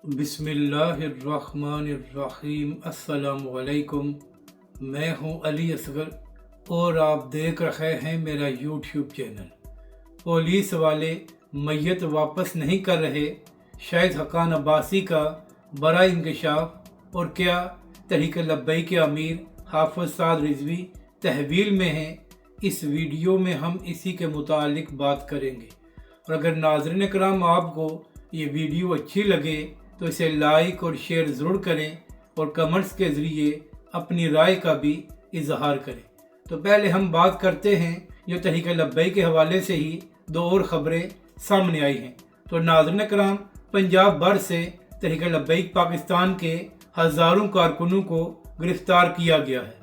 बिस्मिल्लाहिर्रहमानिर्रहीम। अस्सलामुअलैकुम। मैं हूं अली असगर और आप देख रहे हैं मेरा यूट्यूब चैनल। पुलिस वाले मैयत वापस नहीं कर रहे, शाहिद हक्कान अब्बासी का बड़ा इंकशाफ और क्या तहरीक लब्बैक के अमीर हाफिज साद रिजवी तहवील में हैं। इस वीडियो में हम इसी के मुतालिक बात करेंगे। और अगर नाज़रीन कराम आपको ये वीडियो अच्छी लगे तो इसे लाइक और शेयर ज़रूर करें और कमेंट्स के ज़रिए अपनी राय का भी इजहार करें। तो पहले हम बात करते हैं जो तहरीक लब्बैक के हवाले से ही दो और ख़बरें सामने आई हैं। तो नाज़रीन कराम, पंजाब भर से तहरीक लब्बैक पाकिस्तान के हज़ारों कारकुनों को गिरफ़्तार किया गया है।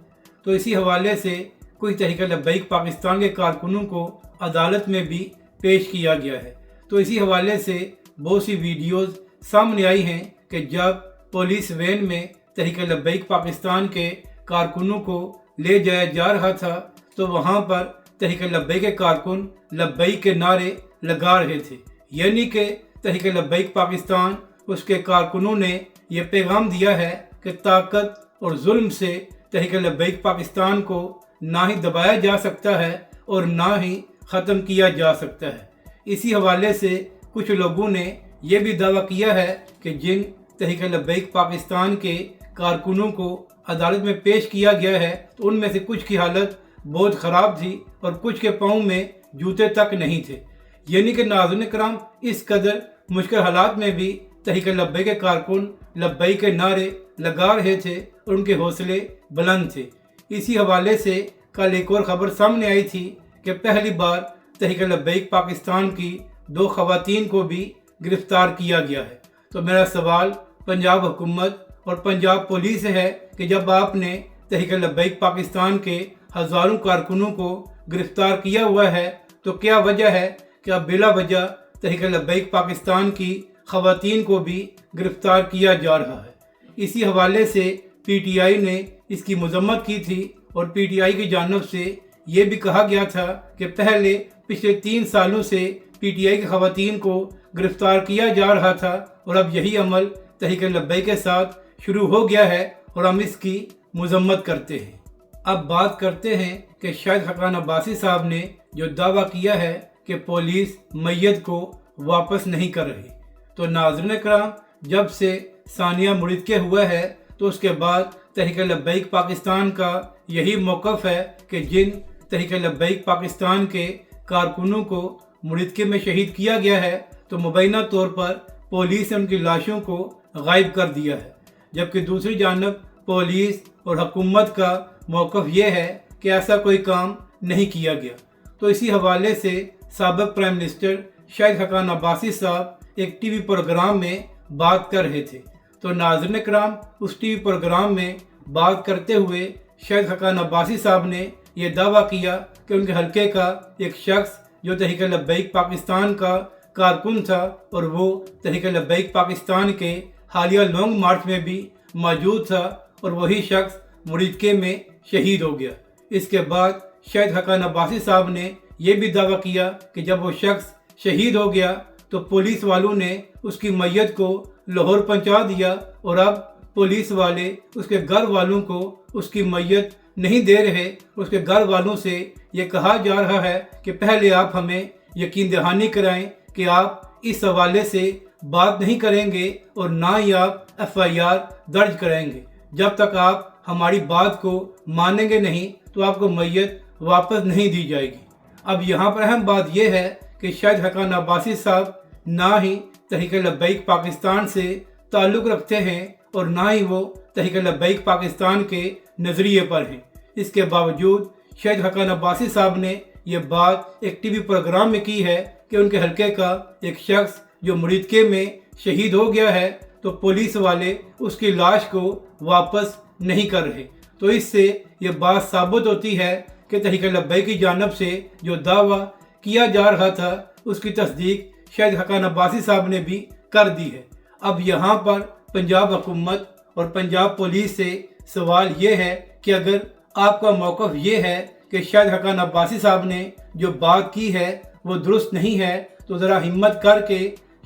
तो इसी हवाले से कुछ तहरीक लब्बैक पाकिस्तान के कारकुनों को अदालत में भी पेश किया गया है। तो इसी हवाले से बहुत सी वीडियोज़ सामने आई हैं कि जब पुलिस वैन में तहरीक लब्बैक पाकिस्तान के कारकुनों को ले जाया जा रहा था तो वहां पर तहरीक लब्बैक के कारकुन लब्बैक के नारे लगा रहे थे। यानी कि तहरीक लब्बैक पाकिस्तान उसके कारकुनों ने यह पैगाम दिया है कि ताकत और जुल्म से तहरीक लब्बैक पाकिस्तान को ना ही दबाया जा सकता है और ना ही ख़त्म किया जा सकता है। इसी हवाले से कुछ लोगों ने यह भी दावा किया है कि जिन तहरीक लब्बैक पाकिस्तान के कारकुनों को अदालत में पेश किया गया है तो उनमें से कुछ की हालत बहुत ख़राब थी और कुछ के पाँव में जूते तक नहीं थे। यानी कि नाज़रीन कराम, इस कदर मुश्किल हालात में भी तहरीक लब्बैक के कारकुन लब्बैक के नारे लगा रहे थे और उनके हौसले बुलंद थे। इसी हवाले से कल एक और ख़बर सामने आई थी कि पहली बार तहरीक लब्बैक पाकिस्तान की दो ख़वातीन को भी गिरफ्तार किया गया है। तो मेरा सवाल पंजाब हुकूमत और पंजाब पुलिस से है कि जब आपने तहरीक लब्बैक पाकिस्तान के हज़ारों कारकुनों को गिरफ्तार किया हुआ है तो क्या वजह है कि अब बिला वजह तहरीक लब्बैक पाकिस्तान की ख़वातीन को भी गिरफ्तार किया जा रहा है। इसी हवाले से PTI ने इसकी मजम्मत की थी और PTI की जानिब से ये भी कहा गया था कि पहले पिछले 3 सालों से PTI की ख़वातीन को गिरफ्तार किया जा रहा था और अब यही अमल तहरीक लब्बैक के साथ शुरू हो गया है और हम इसकी मजम्मत करते हैं। अब बात करते हैं कि शाहिद हक्कान अब्बासी साहब ने जो दावा किया है कि पुलिस मैयत को वापस नहीं कर रही। तो नाज़रीन कराम, जब से सानिया मुड़िदके हुआ है तो उसके बाद तहरीक लब्बैक पाकिस्तान का यही मौक़िफ़ है कि जिन तहरीक लब्बैक पाकिस्तान के कारकुनों को मुड़िदके में शहीद किया गया है तो मुबैना तौर पर पुलिस ने उनकी लाशों को गायब कर दिया है, जबकि दूसरी जानब पुलिस और हुकूमत का मौक़िफ़ ये है कि ऐसा कोई काम नहीं किया गया। तो इसी हवाले से साबिक़ प्राइम मिनिस्टर शाहिद हक्कान अब्बासी साहब एक TV प्रोग्राम में बात कर रहे थे। तो नाज़रीन कराम, उस TV प्रोग्राम में बात करते हुए शाहिद हक्कान अब्बासी साहब ने यह दावा किया कि उनके हल्के का एक शख्स जो तहरीक लब्बैक पाकिस्तान का कारकुन था और वो तहरीक लब्बैक पाकिस्तान के हालिया लॉन्ग मार्च में भी मौजूद था और वही शख्स मुड़िदके में शहीद हो गया। इसके बाद शाहिद हक्कान अब्बासी साहब ने यह भी दावा किया कि जब वो शख्स शहीद हो गया तो पुलिस वालों ने उसकी मैयत को लाहौर पहुंचा दिया और अब पुलिस वाले उसके घर वालों को उसकी मैयत नहीं दे रहे। उसके घर वालों से ये कहा जा रहा है कि पहले आप हमें यकीन दहानी कराएं कि आप इस हवाले से बात नहीं करेंगे और ना ही आप FIR दर्ज कराएंगे। जब तक आप हमारी बात को मानेंगे नहीं तो आपको मैयत वापस नहीं दी जाएगी। अब यहाँ पर अहम बात यह है कि शाहिद हक्कान अब्बासी साहब ना ही तहरीक लब्बैक पाकिस्तान से ताल्लुक़ रखते हैं और ना ही वो तहरीक लब्बैक पाकिस्तान के नज़रिए पर हैं। इसके बावजूद शाहिद हक्कान अब्बासी साहब ने यह बात एक TV प्रोग्राम में की है कि उनके हल्के का एक शख्स जो मुड़िदके में शहीद हो गया है तो पुलिस वाले उसकी लाश को वापस नहीं कर रहे। तो इससे ये बात साबित होती है कि तहरीक लब्बैक की जानिब से जो दावा किया जा रहा था उसकी तस्दीक शाहिद हक्कान अब्बासी साहब ने भी कर दी है। अब यहाँ पर पंजाब हुकूमत और पंजाब पुलिस से सवाल ये है कि अगर आपका मौक़िफ़ ये है कि शाहिद हक्कान अब्बासी साहब ने जो बात की है वो दुरुस्त नहीं है तो ज़रा हिम्मत करके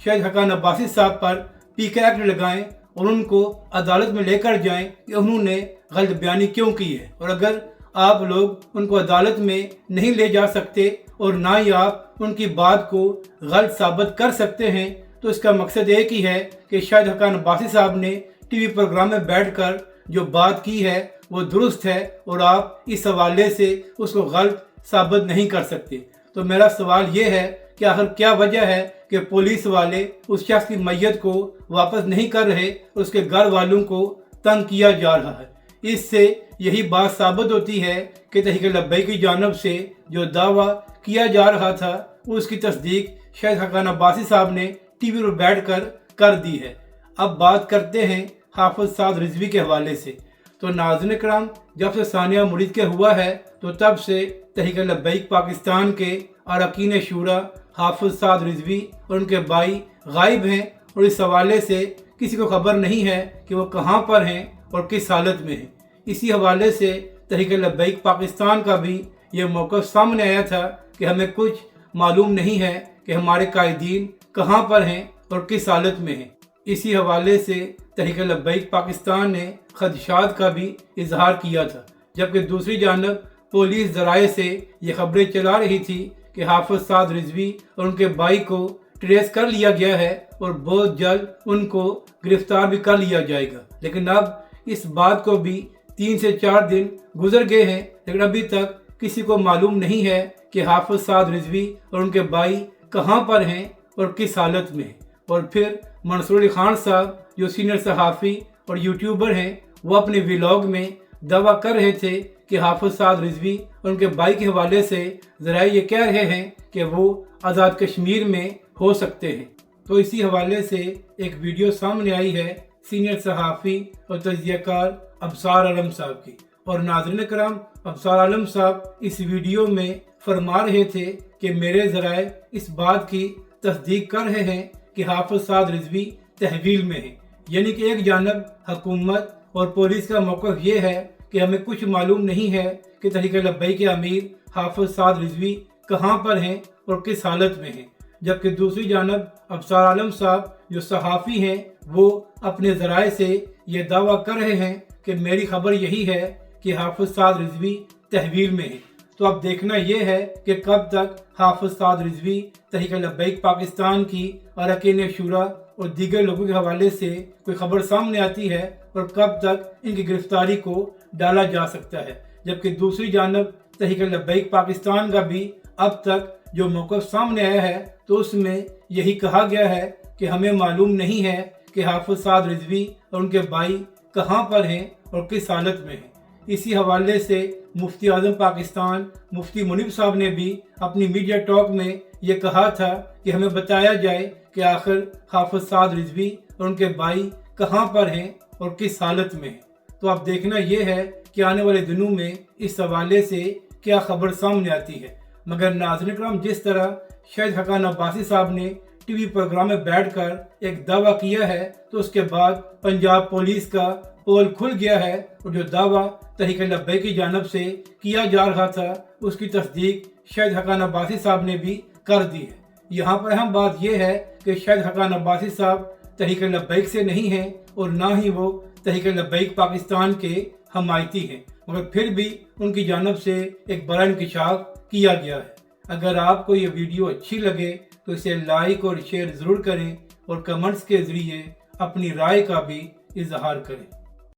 शाहिद हक्कान अब्बासी साहब पर पीके एक्ट लगाएं और उनको अदालत में लेकर जाएं कि उन्होंने गलत बयानी क्यों की है। और अगर आप लोग उनको अदालत में नहीं ले जा सकते और ना ही आप उनकी बात को गलत साबित कर सकते हैं, तो इसका मकसद एक ही है कि शाहिद हक्कान अब्बासी साहब ने टीवी प्रोग्राम में बैठकर जो बात की है वो दुरुस्त है और आप इस हवाले से उसको गलत साबित नहीं कर सकते। तो मेरा सवाल ये है कि आखिर क्या वजह है कि पुलिस वाले उस शख्स की मैयत को वापस नहीं कर रहे, उसके घर वालों को तंग किया जा रहा है। इससे यही बात साबित होती है कि तहरीक लब्बैक की जानिब से जो दावा किया जा रहा था उसकी तस्दीक शाहिद हक्कान अब्बासी साहब ने टीवी पर बैठकर कर दी है। अब बात करते हैं हाफिज साद रिजवी के हवाले से। तो नाज़रीन किराम, जब से सानिया मुरीद के हुआ है तो तब से तहरीक लब्बैक पाकिस्तान के अरकान शूरा हाफिज साद रिजवी और उनके भाई गायब हैं और इस हवाले से किसी को खबर नहीं है कि वो कहाँ पर हैं और किस हालत में हैं। इसी हवाले से तहरीक लब्बैक पाकिस्तान का भी ये मौक़िफ़ सामने आया था कि हमें कुछ मालूम नहीं है कि हमारे कायदीन कहाँ पर हैं और किस हालत में हैं। इसी हवाले से तहरीक लब्बैक पाकिस्तान ने खदशात का भी इजहार किया था, जबकि दूसरी जानब पुलिस ज़राए से ये खबरें चला रही थी कि हाफिज साद रिजवी और उनके भाई को ट्रेस कर लिया गया है और बहुत जल्द उनको गिरफ्तार भी कर लिया जाएगा। लेकिन अब इस बात को भी 3 से 4 दिन गुजर गए हैं, लेकिन अभी तक किसी को मालूम नहीं है कि हाफिज साद रिजवी और उनके भाई कहाँ पर हैं और किस हालत में हैं। और फिर मंसूर अली खान साहब जो सीनियर सहाफ़ी और यूट्यूबर हैं, वो अपने व्लॉग में दावा कर रहे थे कि हाफिज साद रिजवी और उनके भाई के हवाले से ज़राए ये कह रहे हैं कि वो आज़ाद कश्मीर में हो सकते हैं। तो इसी हवाले से एक वीडियो सामने आई है सीनियर सहाफ़ी और तज्ज़ियाकार अबसार आलम साहब की। और नाज़रीन करम, अबसार आलम साहब इस वीडियो में फरमा रहे थे कि मेरे ज़राए इस बात की तस्दीक कर रहे हैं कि हाफिज साद रिजवी तहवील में है। यानी कि एक जानब हुकूमत और पुलिस का मौक़िफ़ ये है कि हमें कुछ मालूम नहीं है कि तहरीक लब्बैक के अमीर हाफिज साद रिजवी कहाँ पर हैं और किस हालत में हैं, जबकि दूसरी जानब अबसार आलम साहब जो सहाफ़ी हैं वो अपने ज़राए से ये दावा कर रहे हैं कि मेरी खबर यही है कि हाफिज साद रिजवी तहवील में है। तो अब देखना यह है कि कब तक हाफिज साद रिजवी तहरीक लब्बैक पाकिस्तान की अरकान शूरा और दीगर लोगों के हवाले से कोई खबर सामने आती है और कब तक इनकी गिरफ्तारी को डाला जा सकता है। जबकि दूसरी जानब तहरीक लब्बैक पाकिस्तान का भी अब तक जो मौक़िफ़ सामने आया है तो उसमें यही कहा गया है कि हमें मालूम नहीं है कि हाफिज साद रिजवी और उनके भाई कहाँ पर हैं और किस हालत में हैं। इसी हवाले से मुफ्ती आज़म पाकिस्तान मुफ्ती मुनीब साहब ने भी अपनी मीडिया टॉक में ये कहा था कि हमें बताया जाए कि आखिर हाफिज साद रिजवी और उनके भाई कहाँ पर हैं और किस हालत में हैं। तो अब देखना यह है कि आने वाले दिनों में इस हवाले से क्या खबर सामने आती है। मगर नाज़रीन करम, जिस तरह शाहिद हक्कान अब्बासी साहब ने टीवी प्रोग्राम में बैठकर एक दावा किया है तो उसके बाद पंजाब पुलिस का पोल खुल गया है और जो दावा तहरीक लब्बैक की जानिब से किया जा रहा था उसकी तस्दीक शाहिद हक्कान अब्बासी साहब ने भी कर दी है। यहाँ पर अहम बात यह है कि शाहिद हक्कान अब्बासी साहब तहरीक लब्बैक से नहीं हैं और ना ही वो तहरीक लब्बैक पाकिस्तान के हमायती हैं, मगर फिर भी उनकी जानिब से एक बड़ा इंकशाफ किया गया है। अगर आपको ये वीडियो अच्छी लगे तो इसे लाइक और शेयर ज़रूर करें और कमेंट्स के ज़रिए अपनी राय का भी इजहार करें।